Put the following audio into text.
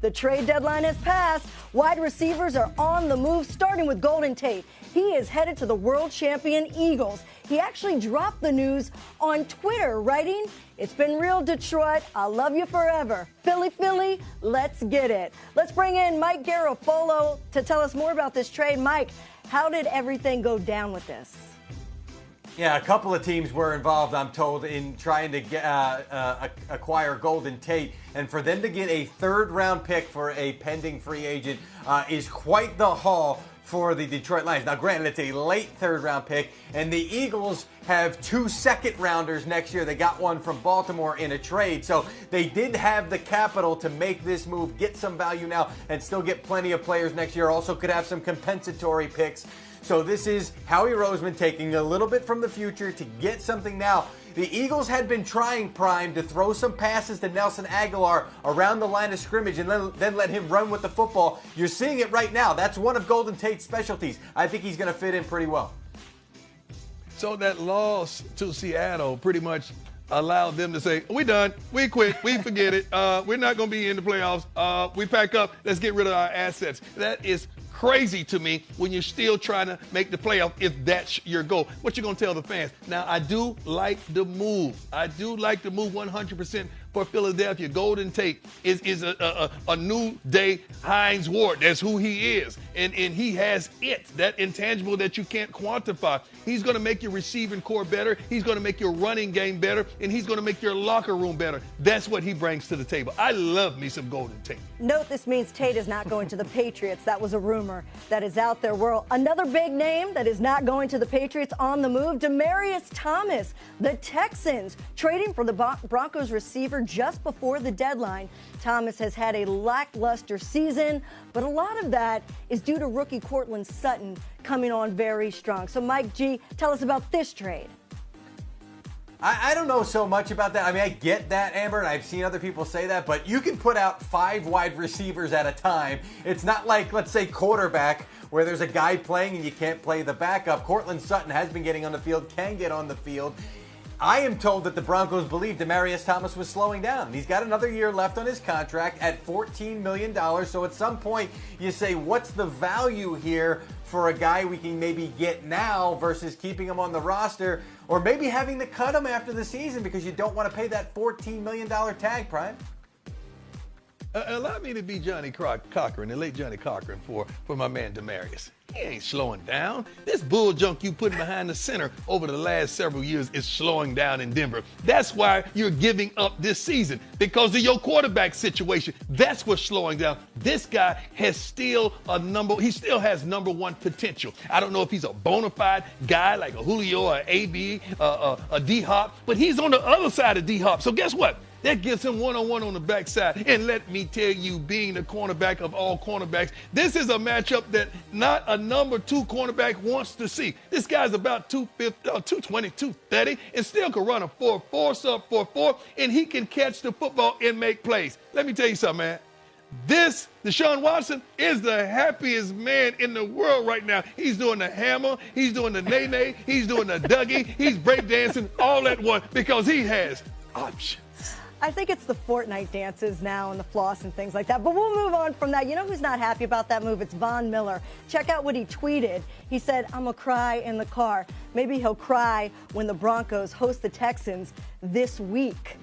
The trade deadline has passed. Wide receivers are on the move, starting with Golden Tate. He is headed to the world champion Eagles. He actually dropped the news on Twitter, writing, "It's been real, Detroit. I'll love you forever. Philly, Philly, let's get it." Let's bring in Mike Garafolo to tell us more about this trade. Mike, how did everything go down with this? Yeah, a couple of teams were involved, I'm told, in trying to get, acquire Golden Tate. And for them to get a third-round pick for a pending free agent is quite the haul for the Detroit Lions. Now, granted, it's a late third-round pick, and the Eagles have 2 second-rounders next year. They got one from Baltimore in a trade, so they did have the capital to make this move, get some value now, and still get plenty of players next year. Also could have some compensatory picks. So this is Howie Roseman taking a little bit from the future to get something now. The Eagles had been trying Prime to throw some passes to Nelson Aguilar around the line of scrimmage and then let him run with the football. You're seeing it right now. That's one of Golden Tate's specialties. I think he's going to fit in pretty well. So that loss to Seattle pretty much allowed them to say, "We done, we quit, we forget it. We're not going to be in the playoffs. We pack up. Let's get rid of our assets." That is crazy to me when you're still trying to make the playoff if that's your goal. What you going to tell the fans? Now, I do like the move. I do like the move 100% for Philadelphia. Golden Tate is a new day Hines Ward. That's who he is. And he has that intangible that you can't quantify. He's going to make your receiving core better. He's going to make your running game better. And he's going to make your locker room better. That's what he brings to the table. I love me some Golden Tate. Note this means Tate is not going to the Patriots. That was a rumor that is out there. Another big name that is not going to the Patriots on the move, Demaryius Thomas. The Texans trading for the Broncos receiver just before the deadline. Thomas has had a lackluster season, but a lot of that is due to rookie Courtland Sutton coming on very strong. So, Mike G, tell us about this trade. I don't know so much about that. I mean, I get that, Amber, and I've seen other people say that, but you can put out 5 wide receivers at a time. It's not like, let's say, quarterback, where there's a guy playing and you can't play the backup. Courtland Sutton has been getting on the field, can get on the field. I am told that the Broncos believe Demaryius Thomas was slowing down. He's got another year left on his contract at $14 million. So at some point you say, what's the value here for a guy we can maybe get now versus keeping him on the roster, or maybe having to cut him after the season because you don't want to pay that $14 million tag, Prime? Allow me to be Johnny Cochran, the late Johnny Cochran, for my man Demaryius. He ain't slowing down. This bull junk you putting behind the center over the last several years is slowing down in Denver. That's why you're giving up this season, because of your quarterback situation. That's what's slowing down. This guy has still has number one potential. I don't know if he's a bona fide guy like a Julio or AB, a D-Hop, but he's on the other side of D-Hop. So guess what? That gives him one-on-one on the backside. And let me tell you, being the cornerback of all cornerbacks, this is a matchup that not a number 2 cornerback wants to see. This guy's about 220, 230, and still can run a 4.4, sub 4.4, and he can catch the football and make plays. Let me tell you something, man. This, Deshaun Watson, is the happiest man in the world right now. He's doing the hammer, he's doing the nay-nay, he's doing the Dougie, he's breakdancing all at once because he has options. I think it's the Fortnite dances now and the floss and things like that. But we'll move on from that. You know who's not happy about that move? It's Von Miller. Check out what he tweeted. He said, "I'm going to cry in the car." Maybe he'll cry when the Broncos host the Texans this week.